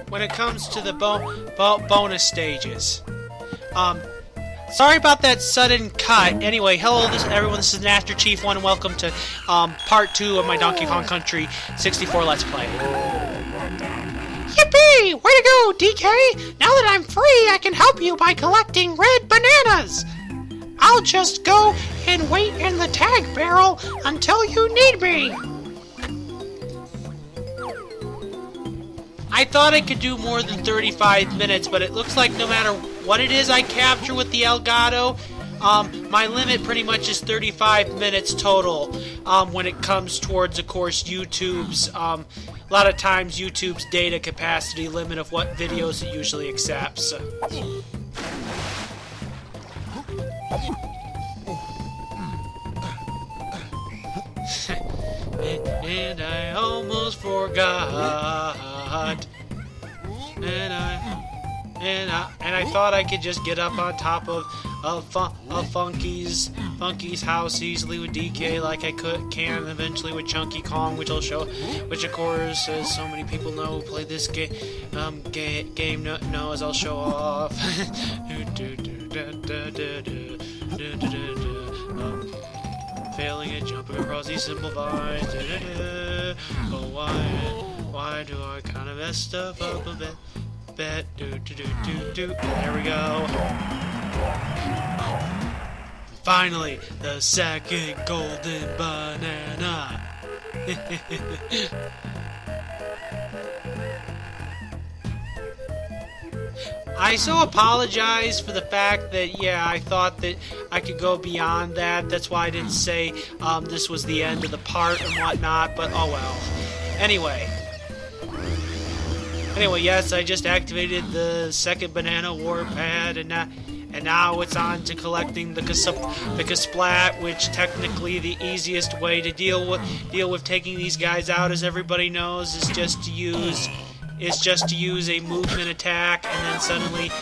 when it comes to the bonus stages. Sorry about that sudden cut. Anyway, hello everyone, this is Master Chief 1 and welcome to part 2 of my Donkey Kong Country 64 Let's Play. Yippee! Way to go, DK! Now that I'm free, I can help you by collecting red bananas! I'll just go and wait in the tag barrel until you need me! I thought I could do more than 35 minutes, but it looks like no matter what it is I capture with the Elgato, my limit pretty much is 35 minutes total when it comes towards, of course, YouTube's, a lot of times YouTube's data capacity limit of what videos it usually accepts. And I almost forgot. And I thought I could just get up on top of Funky's house easily with DK, like I can eventually with Chunky Kong, which of course, as so many people know who play this game knows, I'll show off. Failing at jumping across these simple vines. Oh, why do I kind of mess stuff up a bit? There we go. Finally, the second golden banana. I so apologize for the fact that, yeah, I thought that I could go beyond that. That's why I didn't say this was the end of the part and whatnot, but oh well. Anyway, yes, I just activated the second banana warpad, and now it's on to collecting the Kasplat, which technically the easiest way to deal with taking these guys out, as everybody knows, is just to use a movement attack, and then suddenly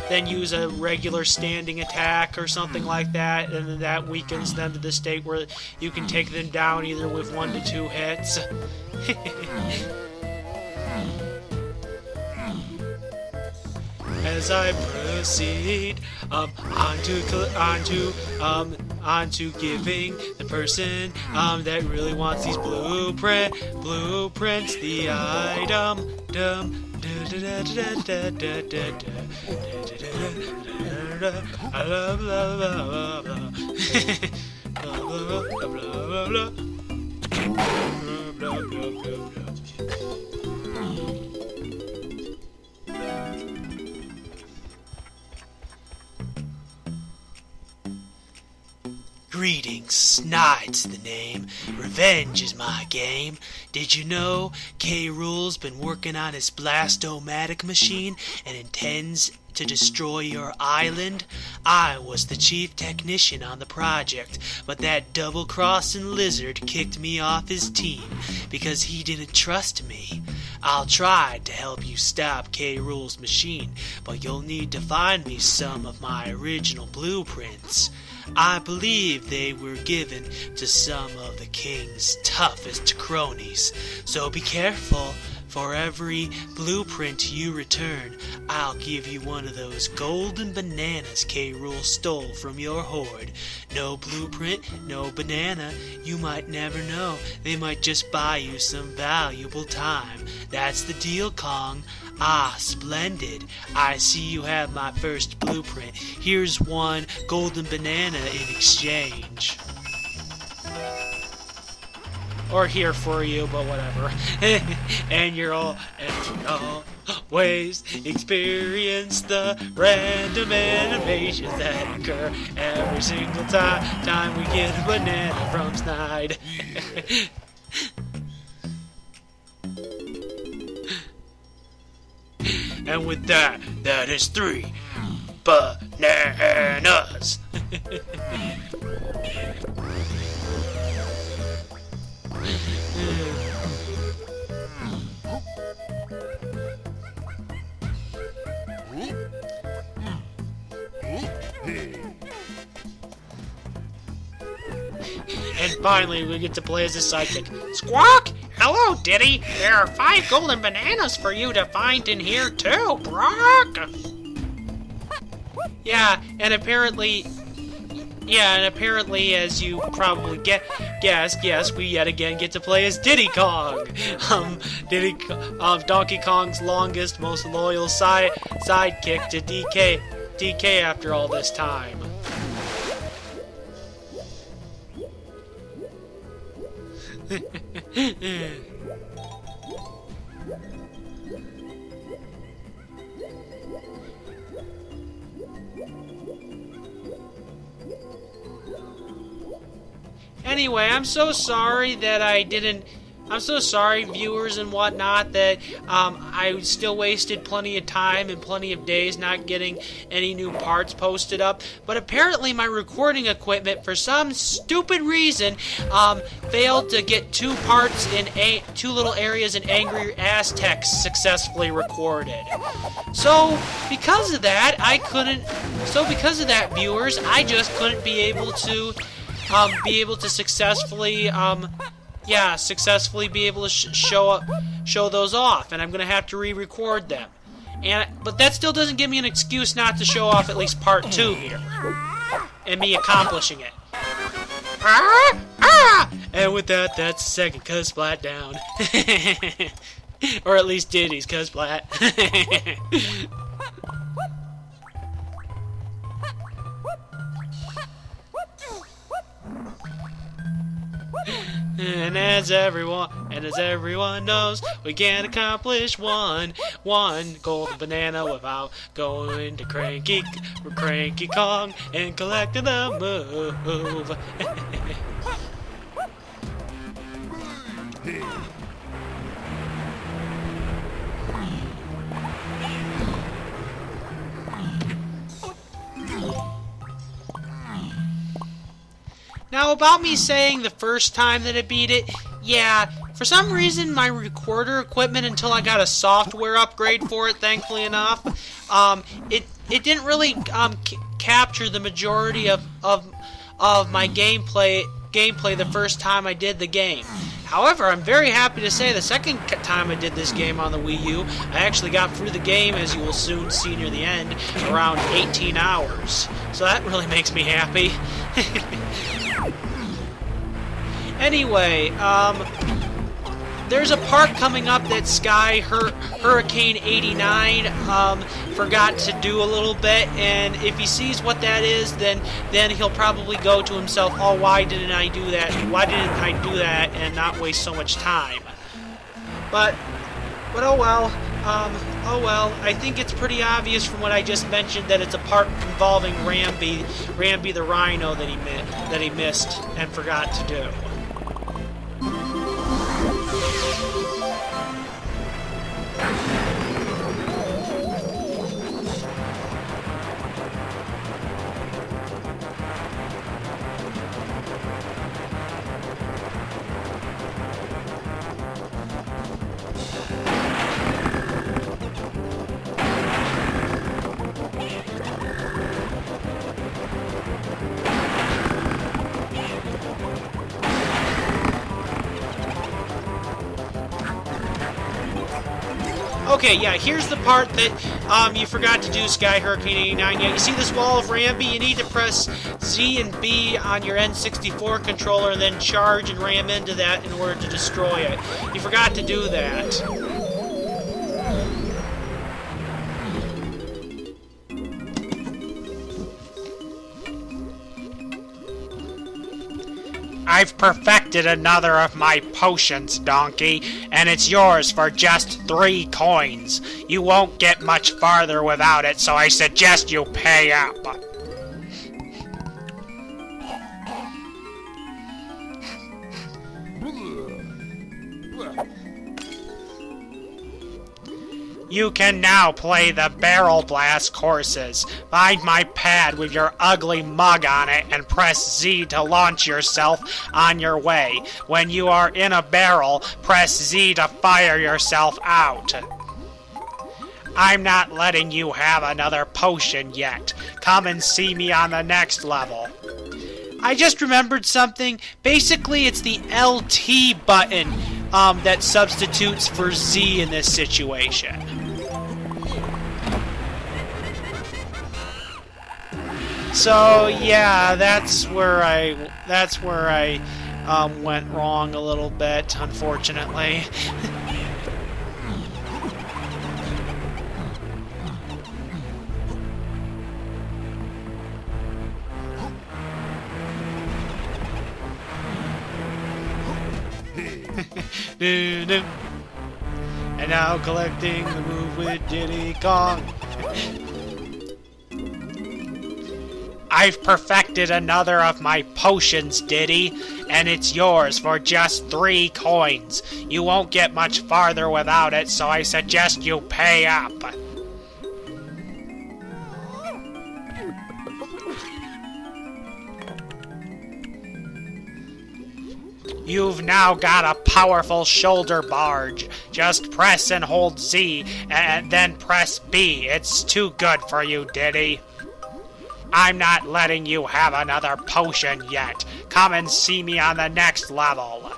then use a regular standing attack or something like that, and then that weakens them to the state where you can take them down either with 1 to 2 hits. As I proceed onto giving the person that really wants these blueprints the item. Greetings, Snide's the name. Revenge is my game. Did you know K. Rool's been working on his Blast-O-Matic machine and intends to destroy your island? I was the chief technician on the project, but that double-crossing lizard kicked me off his team because he didn't trust me. I'll try to help you stop K. Rool's machine, but you'll need to find me some of my original blueprints. I believe they were given to some of the king's toughest cronies, so be careful. For every blueprint you return, I'll give you one of those golden bananas K. Rool stole from your hoard. No blueprint, no banana. You might never know. They might just buy you some valuable time. That's the deal, Kong. Ah, splendid. I see you have my first blueprint. Here's one golden banana in exchange. Or here for you, but whatever. and you always experience the random animations that occur every single time we get a banana from Snide. And with that is 3 bananas. And finally, we get to play as a sidekick. Squawk! hello, Diddy. There are 5 golden bananas for you to find in here, too, Brock. Yeah, and apparently, as you probably guessed, yes, we yet again get to play as Diddy Kong. Donkey Kong's longest, most loyal sidekick to DK after all this time. Anyway, I'm so sorry that I'm so sorry, viewers and whatnot, that I still wasted plenty of time and plenty of days not getting any new parts posted up. But apparently my recording equipment, for some stupid reason, failed to get 2 parts in 2 little areas in Angry Aztec successfully recorded. So because of that, viewers, I just couldn't be able to successfully be able to show those off, and I'm gonna have to re-record them. But that still doesn't give me an excuse not to show off at least part 2 here, and me accomplishing it. And with that, that's the second cuz splat down, or at least Diddy's cuz splat. And as everyone knows, we can't accomplish one golden banana without going to Cranky Kong and collecting the move. Now, about me saying the first time that I beat it, yeah, for some reason my recorder equipment, until I got a software upgrade for it, thankfully enough, it didn't really capture the majority of my gameplay the first time I did the game. However, I'm very happy to say the second time I did this game on the Wii U, I actually got through the game, as you will soon see near the end, around 18 hours. So that really makes me happy. Anyway, there's a part coming up that Sky Hurricane 89 forgot to do a little bit, and if he sees what that is, then he'll probably go to himself, oh, why didn't I do that? Why didn't I do that and not waste so much time? But oh well. I think it's pretty obvious from what I just mentioned that it's a part involving Rambi the Rhino that he missed and forgot to do. Okay, yeah, here's the part that you forgot to do, Sky Hurricane 89. Yeah, you see this wall of Rambi? You need to press Z and B on your N64 controller and then charge and ram into that in order to destroy it. You forgot to do that. I've perfected another of my potions, Donkey, and it's yours for just 3 coins. You won't get much farther without it, so I suggest you pay up. You can now play the Barrel Blast courses. Find my pad with your ugly mug on it and press Z to launch yourself on your way. When you are in a barrel, press Z to fire yourself out. I'm not letting you have another potion yet. Come and see me on the next level. I just remembered something. Basically, it's the LT button that substitutes for Z in this situation. So yeah, that's where I went wrong a little bit, unfortunately. And now collecting the move with Diddy Kong. I've perfected another of my potions, Diddy, and it's yours for just 3 coins. You won't get much farther without it, so I suggest you pay up. You've now got a powerful shoulder barge. Just press and hold Z, and then press B. It's too good for you, Diddy. I'm not letting you have another potion yet. Come and see me on the next level.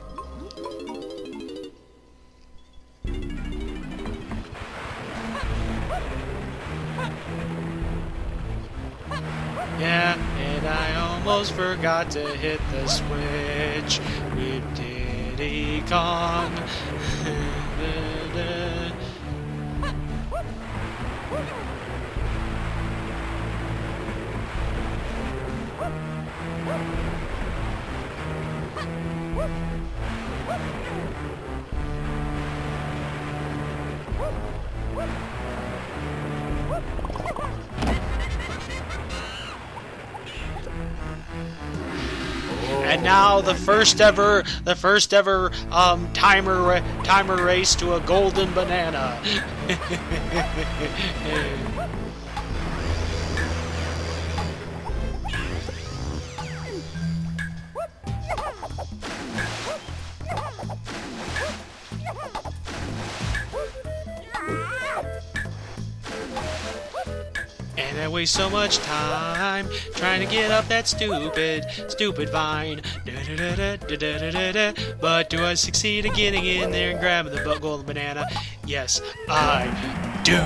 Yeah, and I almost forgot to hit the switch with Diddy Kong. And now the first ever timer race to a golden banana. And I waste so much time trying to get up that stupid vine. But do I succeed in getting in there and grabbing the golden banana? Yes, I do.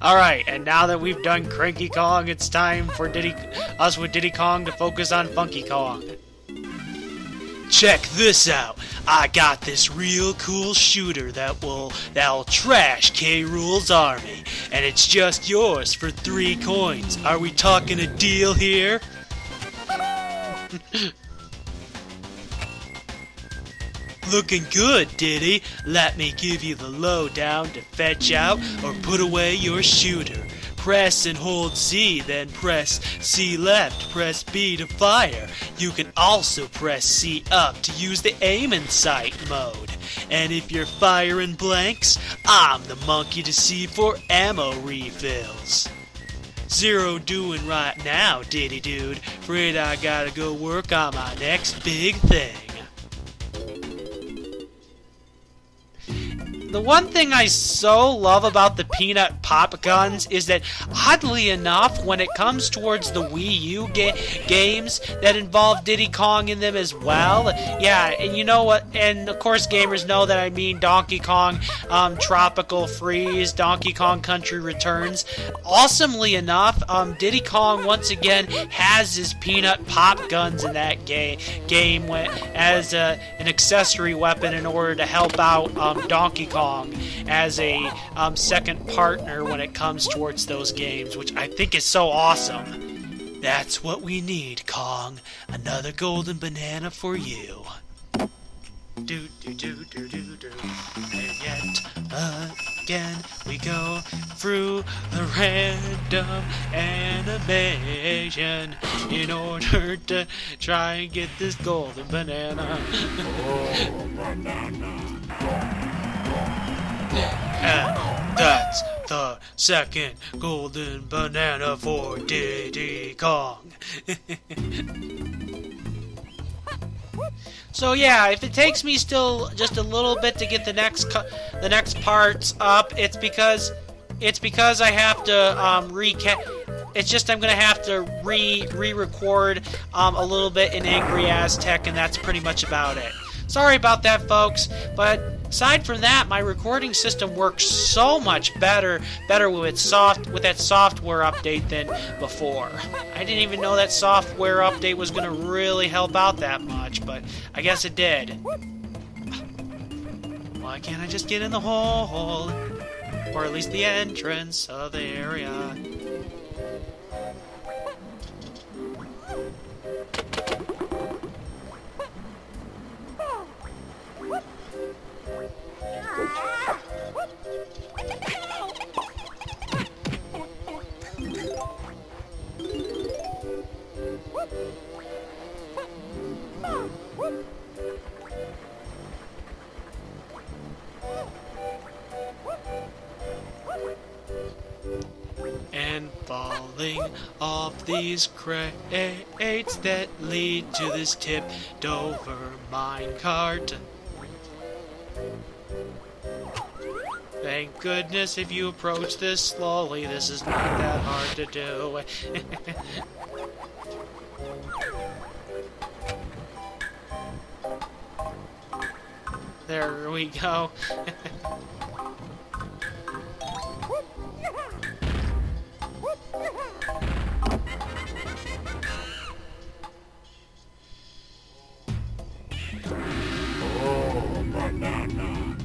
Alright, and now that we've done Cranky Kong, it's time for us with Diddy Kong to focus on Funky Kong. Check this out. I got this real cool shooter that'll trash K. Rool's army, and it's just yours for 3 coins. Are we talking a deal here? Looking good, Diddy. Let me give you the lowdown to fetch out or put away your shooter. Press and hold Z, then press C left, press B to fire. You can also press C up to use the aim in sight mode. And if you're firing blanks, I'm the monkey to see for ammo refills. Zero doing right now, Diddy dude. Afraid I gotta go work on my next big thing. The one thing I so love about the peanut pop guns is that, oddly enough, when it comes towards the Wii U games that involve Diddy Kong in them as well, yeah, and you know what, and of course gamers know that I mean Donkey Kong Tropical Freeze, Donkey Kong Country Returns. Awesomely enough, Diddy Kong once again has his peanut pop guns in that game as an accessory weapon in order to help out Donkey Kong as a second partner when it comes towards those games, which I think is so awesome. That's what we need, Kong. Another golden banana for you. Do do do do do do. And yet again we go through the random animation in order to try and get this golden banana. Oh, banana. And that's the second golden banana for Diddy Kong. So yeah, if it takes me still just a little bit to get the next parts up, it's because I have to It's just I'm gonna have to re-record a little bit in Angry Aztec, and that's pretty much about it. Sorry about that, folks, but aside from that, my recording system works so much better with that software update than before. I didn't even know that software update was gonna really help out that much, but I guess it did. Why can't I just get in the hole? Or at least the entrance of the area. And falling off these crates that lead to this tipped over minecart. Thank goodness if you approach this slowly, this is not that hard to do. There we go. Oh, banana.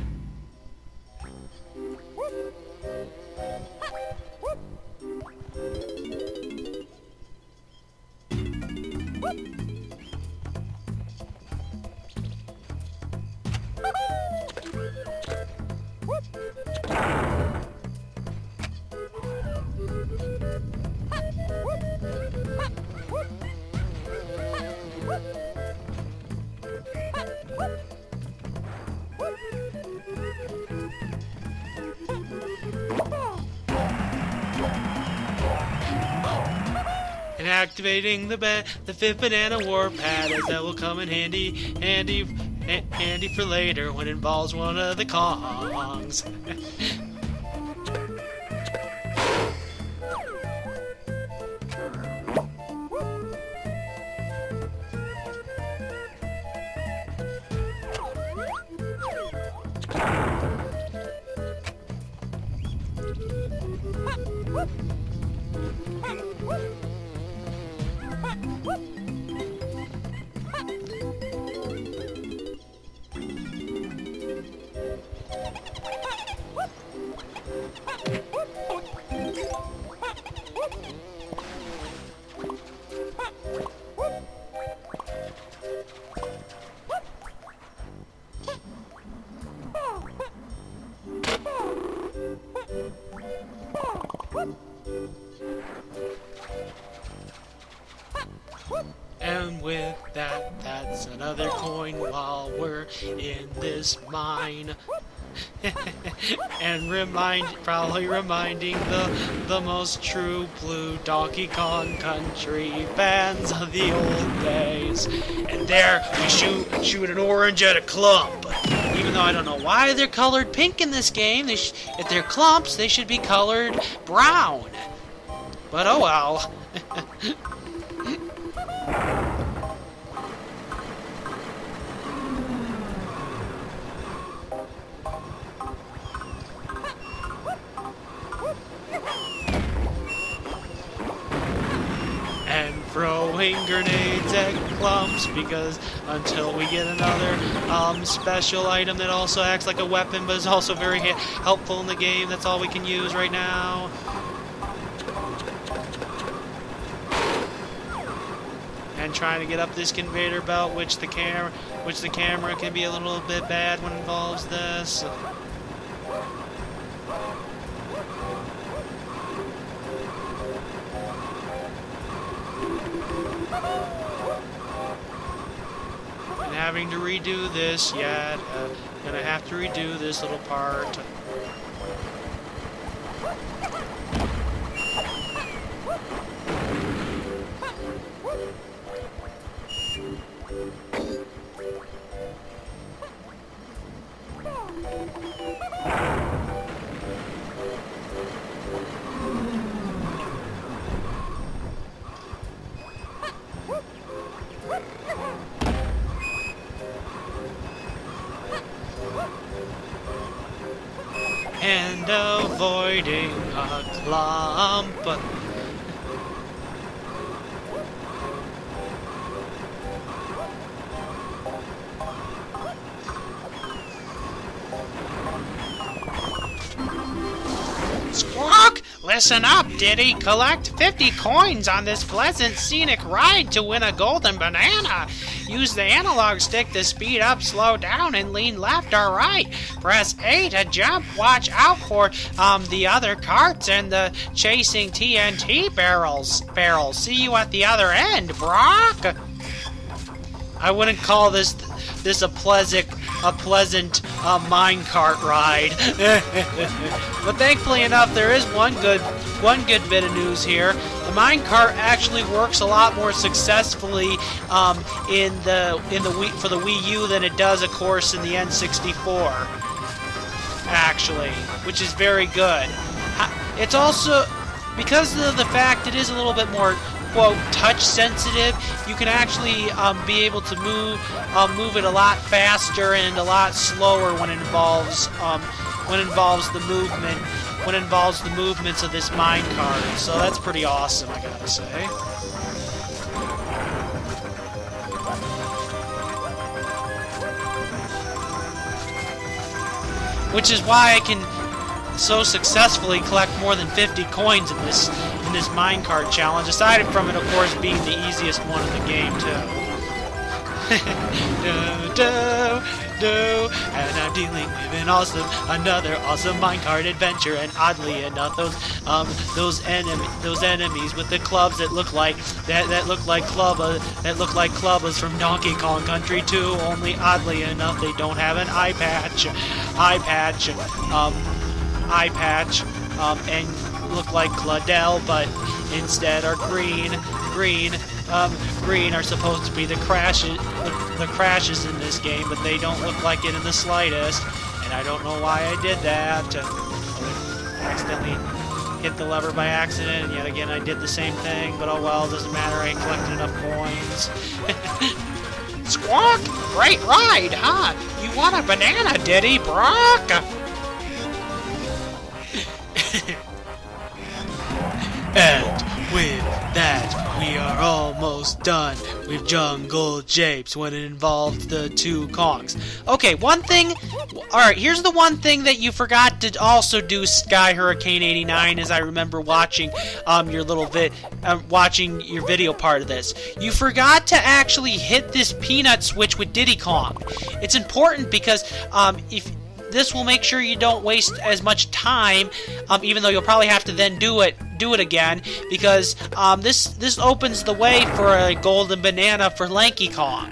And activating the fifth banana warp pad, as that will come in handy for later when it involves one of the Kongs. And with that, that's another coin while we're in this mine. And probably reminding the most true blue Donkey Kong Country fans of the old days. And there we shoot an orange at a clump. Even though I don't know why they're colored pink in this game, if they're clumps, they should be colored brown. But oh well. And throwing grenades at clumps, because until we get another special item that also acts like a weapon but is also very helpful in the game, that's all we can use right now. And trying to get up this conveyor belt, which the camera can be a little bit bad when it involves this. And having to redo this yet, gonna have to redo this little part. and avoiding a clump. Squawk! Listen up, Diddy. Collect 50 coins on this pleasant scenic ride to win a golden banana. Use the analog stick to speed up, slow down, and lean left or right. Press A to jump. Watch out for the other carts and the chasing TNT barrels. See you at the other end, Brock. I wouldn't call this a pleasant minecart ride. But thankfully enough, there is one good bit of news here. The minecart actually works a lot more successfully in the for the Wii U than it does, of course, in the N64. Actually, which is very good. It's also because of the fact it is a little bit more, quote, touch sensitive. You can actually be able to move it a lot faster and a lot slower when it involves the movements of this minecart. So that's pretty awesome, I gotta say. Which is why I can so successfully collect more than 50 coins in this minecart challenge, aside from it, of course, being the easiest one in the game, too. And I'm dealing with another awesome minecart adventure, and oddly enough, those enemies with the clubs that look like clubbas from Donkey Kong Country 2, only oddly enough, they don't have an eye patch, and look like Claudel, but instead are green. Green are supposed to be the crashes in this game, but they don't look like it in the slightest, and I don't know why I did that. I accidentally hit the lever by accident, and yet again I did the same thing, but oh well, doesn't matter, I collected enough coins. Squawk! Great ride, huh? You want a banana, Diddy, Brock? And with that, we are almost done with Jungle Japes when it involved the two Kongs. Okay, one thing... Alright, here's the one thing that you forgot to also do, Sky Hurricane 89, as I remember watching your little watching your video part of this. You forgot to actually hit this peanut switch with Diddy Kong. It's important because if... This will make sure you don't waste as much time, even though you'll probably have to then do it again, because this opens the way for a golden banana for Lanky Kong.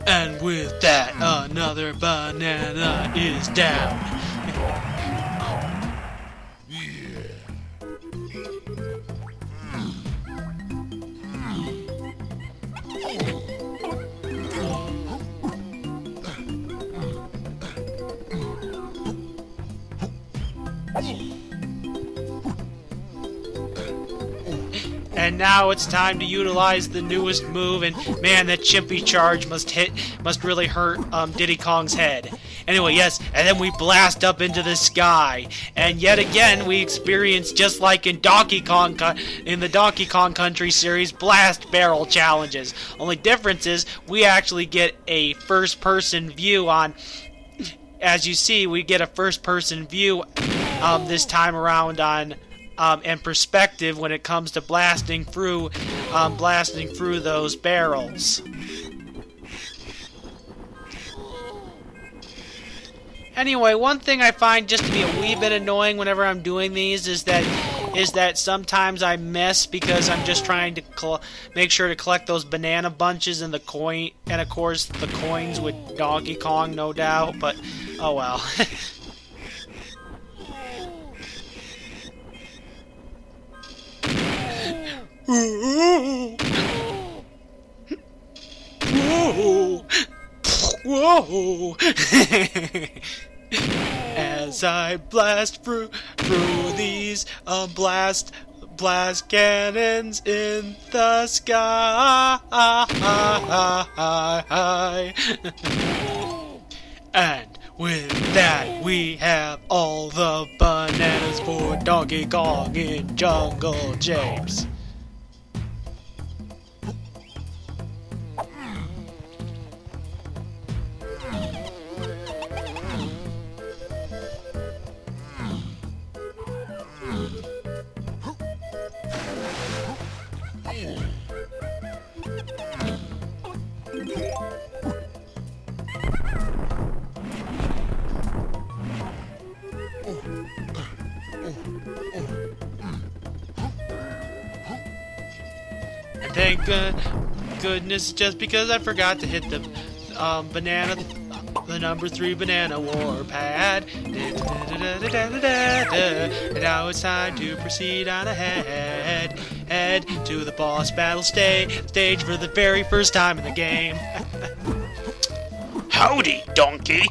And with that, another banana is down. And now it's time to utilize the newest move, and man, that chimpy charge must really hurt Diddy Kong's head. Anyway, yes, and then we blast up into the sky, and yet again we experience, just like in the Donkey Kong Country series, blast barrel challenges. Only difference is we actually get a first-person view on. As you see, we get a first-person view this time around on. And perspective when it comes to blasting through those barrels. Anyway, one thing I find just to be a wee bit annoying whenever I'm doing these is that sometimes I miss because I'm just trying to make sure to collect those banana bunches and the coin, and of course the coins with Donkey Kong, no doubt. But oh well. Whoa! Whoa! As I blast through these blast cannons in the sky. And with that, we have all the bananas for Donkey Kong in Jungle Japes. And thank goodness, just because I forgot to hit the number 3 banana warpad. And now it's time to proceed on ahead. Head to the boss battle stage for the very first time in the game. Howdy, donkey.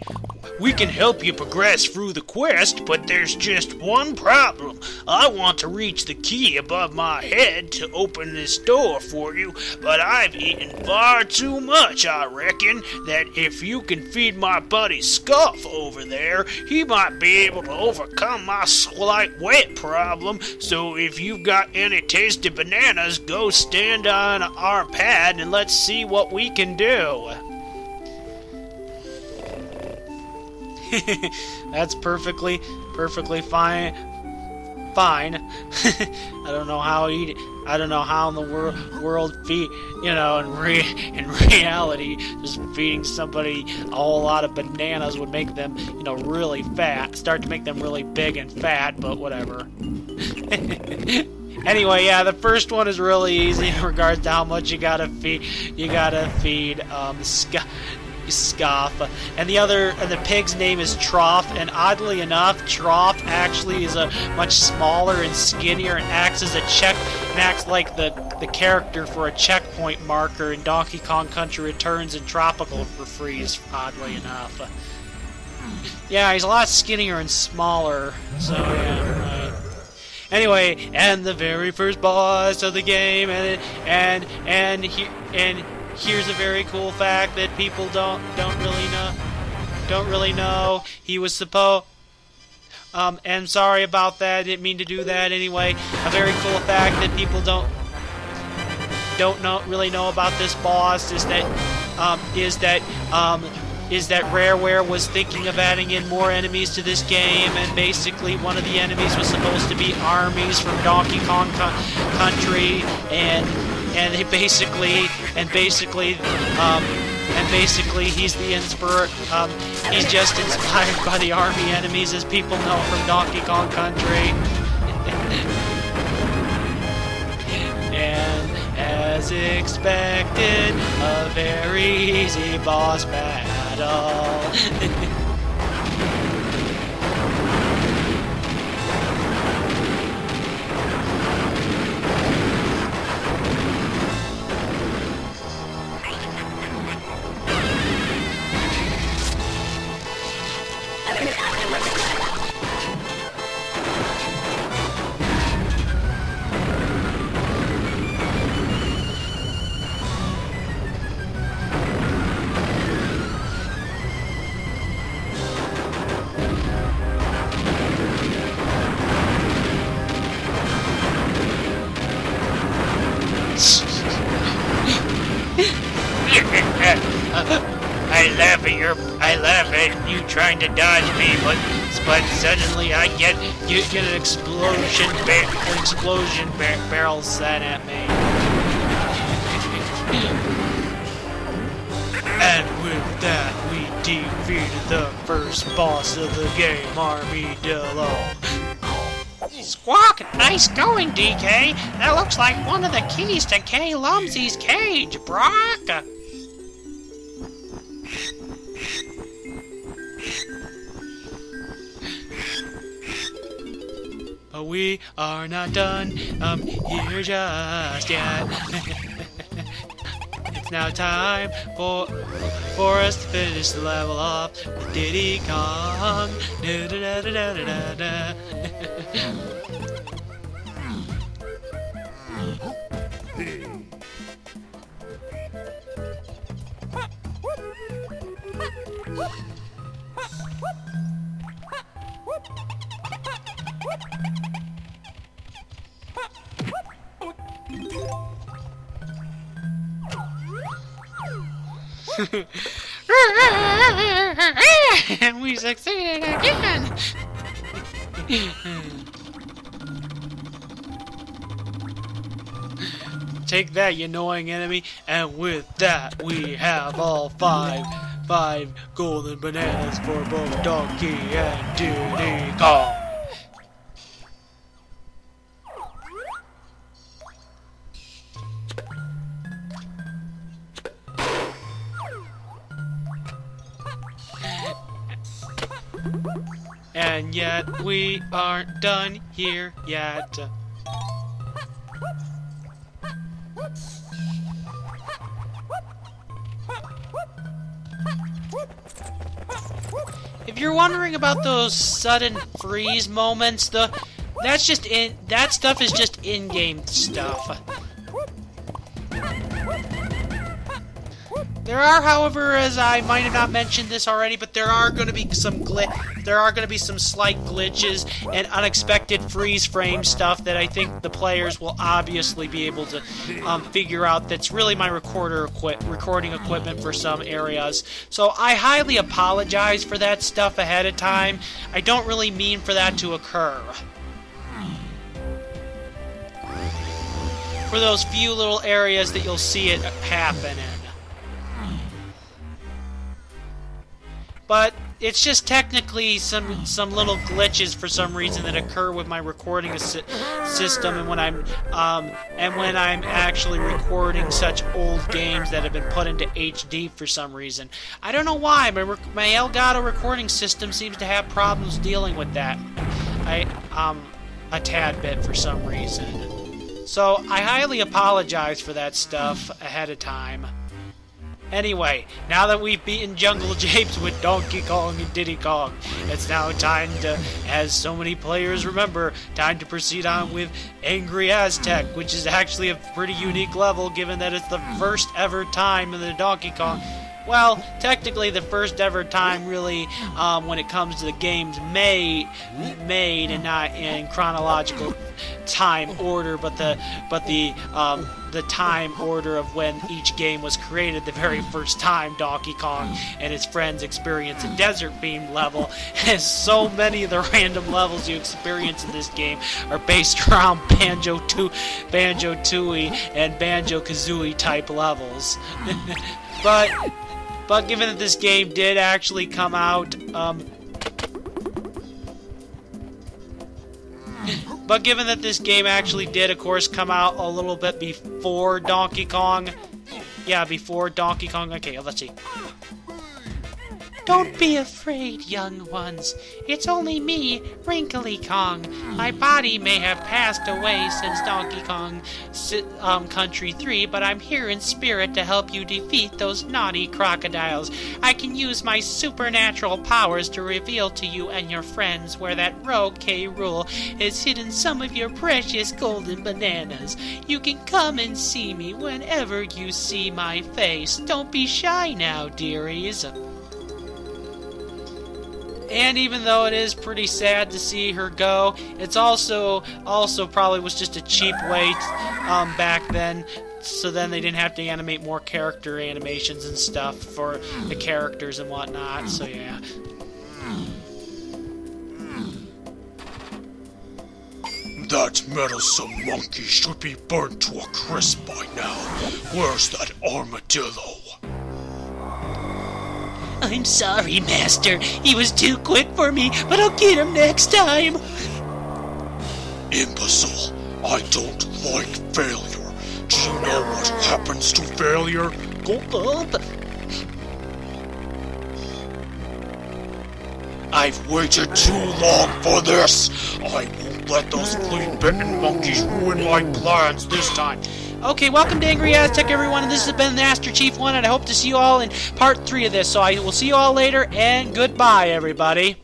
We can help you progress through the quest, but there's just one problem. I want to reach the key above my head to open this door for you, but I've eaten far too much, I reckon, that if you can feed my buddy Scuff over there, he might be able to overcome my slight weight problem. So if you've got any tasty bananas, go stand on our pad and let's see what we can do. That's perfectly fine. I don't know how in the world feed, in reality, just feeding somebody a whole lot of bananas would make them, really fat. Start to make them really big and fat, but whatever. Anyway, yeah, the first one is really easy in regards to how much you gotta feed. Scoff, and the pig's name is Trough, and oddly enough, Trough actually is a much smaller and skinnier and acts like the character for a checkpoint marker in Donkey Kong Country Returns and Tropical Freeze, oddly enough. Yeah, he's a lot skinnier and smaller, so yeah, right. Anyway, and the very first boss of the game, and here's a very cool fact that people don't really know. He was supposed. And sorry about that. I didn't mean to do that. Anyway, a very cool fact that people don't really know about this boss is that Rareware was thinking of adding in more enemies to this game, and basically one of the enemies was supposed to be armies from Donkey Kong Country, and basically he's the he's just inspired by the army enemies, as people know from Donkey Kong Country. And as expected, a very easy boss battle. I laugh at you trying to dodge me, but suddenly I get an explosion barrel set at me. And with that, we defeated the first boss of the game, Armadillo. Squawk! Nice going, DK. That looks like one of the keys to K. Lumsey's cage, Brock. But we are not done here just yet. It's now time for us to finish the level off with Diddy Kong. Da, da, da, da, da, da, da. We succeeded again! Take that, you annoying enemy. And with that, we have all five golden bananas for both Donkey and Diddy Kong. And yet we aren't done here yet. If you're wondering about those sudden freeze moments, that stuff is just in-game stuff. There are, however, as I might have not mentioned this already, but there are going to be some slight glitches and unexpected freeze frame stuff that I think the players will obviously be able to figure out. That's really my recording equipment for some areas. So I highly apologize for that stuff ahead of time. I don't really mean for that to occur. For those few little areas that you'll see it happen in. But it's just technically some little glitches for some reason that occur with my recording system, and when I'm actually recording such old games that have been put into HD for some reason. I don't know why. My Elgato recording system seems to have problems dealing with that. A tad bit for some reason. So I highly apologize for that stuff ahead of time. Anyway, now that we've beaten Jungle Japes with Donkey Kong and Diddy Kong, it's now time to, as so many players remember, time to proceed on with Angry Aztec, which is actually a pretty unique level given that it's the first ever time in the Donkey Kong. Well, technically the first ever time, really, when it comes to the games made and not in chronological time order, but the time order of when each game was created. The very first time Donkey Kong and his friends experience a desert-themed level, as so many of the random levels you experience in this game are based around Banjo-Tooie and Banjo-Kazooie type levels. But given that this game did actually come out, but given that this game actually did, of course, come out a little bit before Donkey Kong. Yeah, before Donkey Kong. Okay, let's see. Don't be afraid, young ones. It's only me, Wrinkly Kong. My body may have passed away since Donkey Kong Country 3, but I'm here in spirit to help you defeat those naughty crocodiles. I can use my supernatural powers to reveal to you and your friends where that rogue K. Rool has hidden some of your precious golden bananas. You can come and see me whenever you see my face. Don't be shy now, dearies. And even though it is pretty sad to see her go, it's also probably was just a cheap way back then, so then they didn't have to animate more character animations and stuff for the characters and whatnot, so yeah. That meddlesome monkey should be burnt to a crisp by now. Where's that armadillo? I'm sorry, Master. He was too quick for me, but I'll get him next time. Imbecile, I don't like failure. Do you know what happens to failure? Go up. I've waited too long for this. I won't let those flea-bitten monkeys ruin my plans this time. Okay, welcome to Angry Aztec, everyone, and this has been the Master Chief 1, and I hope to see you all in part 3 of this. So I will see you all later, and goodbye, everybody.